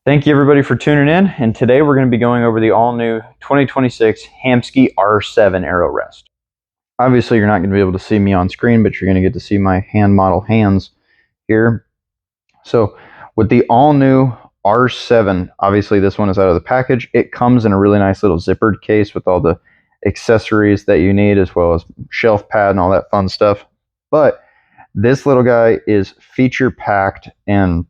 Thank you everybody for tuning in, and today we're going to be going over the all-new 2026 Hamskea R7 Arrow Rest. Obviously you're not going to be able to see me on screen, but you're going to get to see my hand model hands here. So with the all-new R7, obviously this one is out of the package. It comes in a really nice little zippered case with all the accessories that you need, as well as shelf pad and all that fun stuff. But this little guy is feature packed, and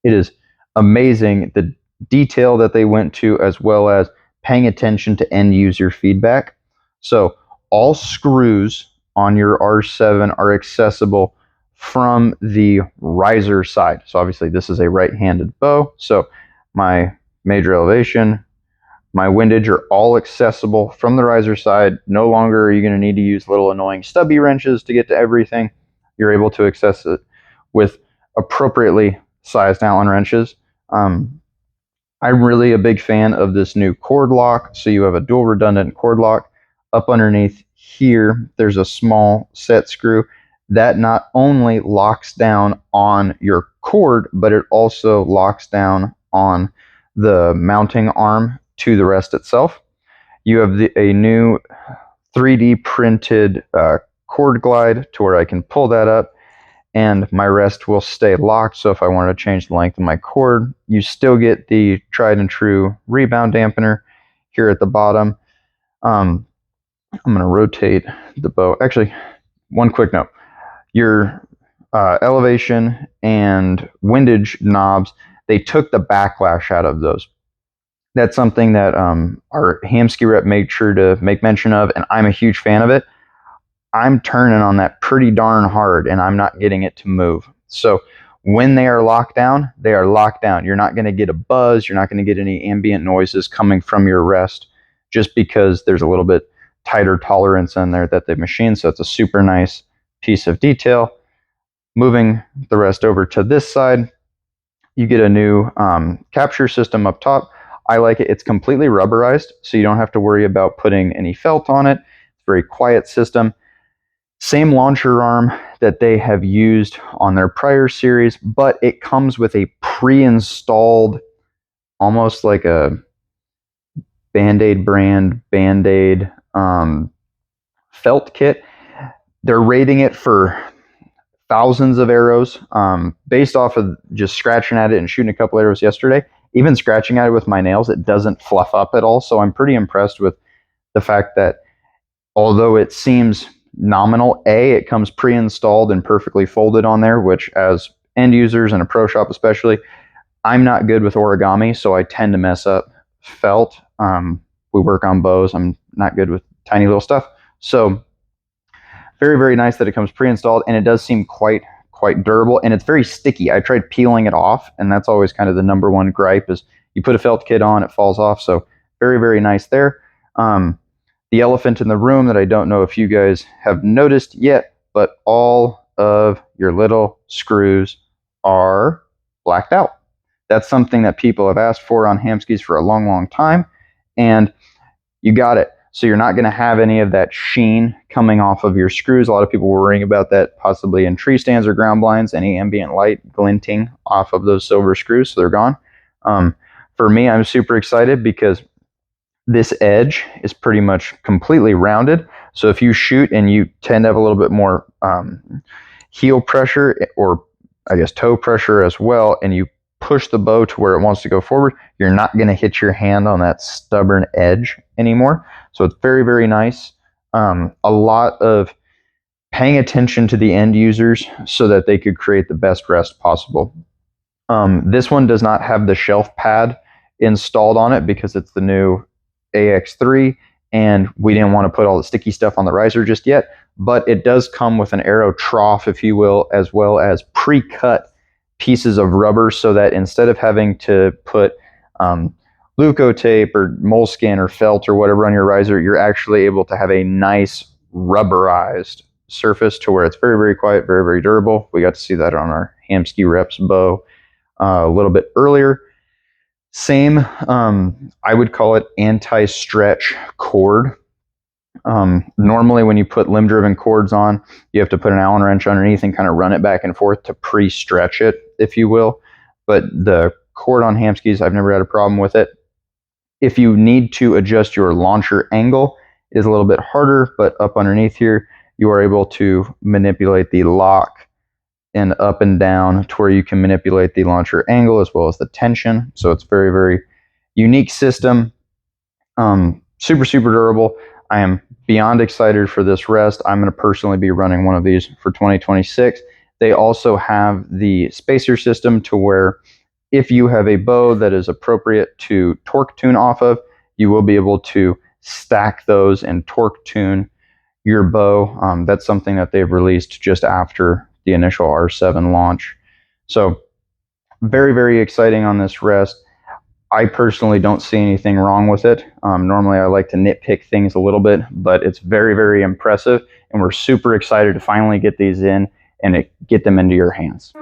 it is amazing the detail that they went to, as well as paying attention to end user feedback. So all screws on your R7 are accessible from the riser side. So obviously this is a right-handed bow, so my major elevation, my windage are all accessible from the riser side. No longer are you going to need to use little annoying stubby wrenches to get to everything. You're able to access it with appropriately sized Allen wrenches. I'm really a big fan of this new cord lock. So you have a dual redundant cord lock. Up underneath here, there's a small set screw that not only locks down on your cord, but it also locks down on the mounting arm to the rest itself. You have a new 3D printed cord glide to where I can pull that up and my rest will stay locked. So if I wanted to change the length of my cord, you still get the tried and true rebound dampener here at the bottom. I'm going to rotate the bow. Actually, one quick note. Your elevation and windage knobs, they took the backlash out of those. That's something that our Hamskea rep made sure to make mention of, and I'm a huge fan of it. I'm turning on that pretty darn hard and I'm not getting it to move. So when they are locked down, they are locked down. You're not going to get a buzz. You're not going to get any ambient noises coming from your rest, just because there's a little bit tighter tolerance in there that they machine. So it's a super nice piece of detail. Moving the rest over to this side, you get a new capture system up top. I like it. It's completely rubberized, so you don't have to worry about putting any felt on it. It's a very quiet system. Same launcher arm that they have used on their prior series, but it comes with a pre-installed, almost like a Band-Aid brand Band-Aid felt kit. They're rating it for thousands of arrows, based off of just scratching at it and shooting a couple arrows yesterday. Even scratching at it with my nails, it doesn't fluff up at all. So I'm pretty impressed with the fact that although it seems nominal, it comes pre-installed and perfectly folded on there, which as end users in a pro shop especially, I'm not good with origami, so I tend to mess up felt. We work on bows. I'm not good with tiny little stuff. So very, very nice that it comes pre-installed, and it does seem quite durable, and it's very sticky. I tried peeling it off, and that's always kind of the number one gripe, is you put a felt kit on, it falls off. So very, very nice there. The elephant in the room that I don't know if you guys have noticed yet, but all of your little screws are blacked out. That's something that people have asked for on Hamskeas for a long, long time, and you got it. So you're not going to have any of that sheen coming off of your screws. A lot of people were worrying about that possibly in tree stands or ground blinds, any ambient light glinting off of those silver screws, so they're gone. For me, I'm super excited because this edge is pretty much completely rounded. So if you shoot and you tend to have a little bit more heel pressure, or I guess toe pressure as well, and you push the bow to where it wants to go forward, you're not going to hit your hand on that stubborn edge anymore. So it's very, very nice. A lot of paying attention to the end users so that they could create the best rest possible. This one does not have the shelf pad installed on it because it's the new AX3, and we didn't want to put all the sticky stuff on the riser just yet, but it does come with an arrow trough, if you will, as well as pre-cut pieces of rubber, so that instead of having to put Leuco tape or moleskin or felt or whatever on your riser, you're actually able to have a nice rubberized surface to where it's very, very quiet, very, very durable. We got to see that on our Hamskea reps bow a little bit earlier. Same, I would call it anti-stretch cord. Normally when you put limb-driven cords on, you have to put an Allen wrench underneath and kind of run it back and forth to pre-stretch it, if you will. But the cord on Hamskeas. I've never had a problem with it. If you need to adjust your launcher angle, it is a little bit harder, but up underneath here, you are able to manipulate the lock and up and down to where you can manipulate the launcher angle as well as the tension. So it's very, very unique system. Super, super durable. I am beyond excited for this rest. I'm going to personally be running one of these for 2026. They also have the spacer system to where if you have a bow that is appropriate to torque tune off of, you will be able to stack those and torque tune your bow. That's something that they've released just after the initial R7 launch. So very, very exciting on this rest. I personally don't see anything wrong with it. Normally I like to nitpick things a little bit, but it's very, very impressive, and we're super excited to finally get these in and get them into your hands.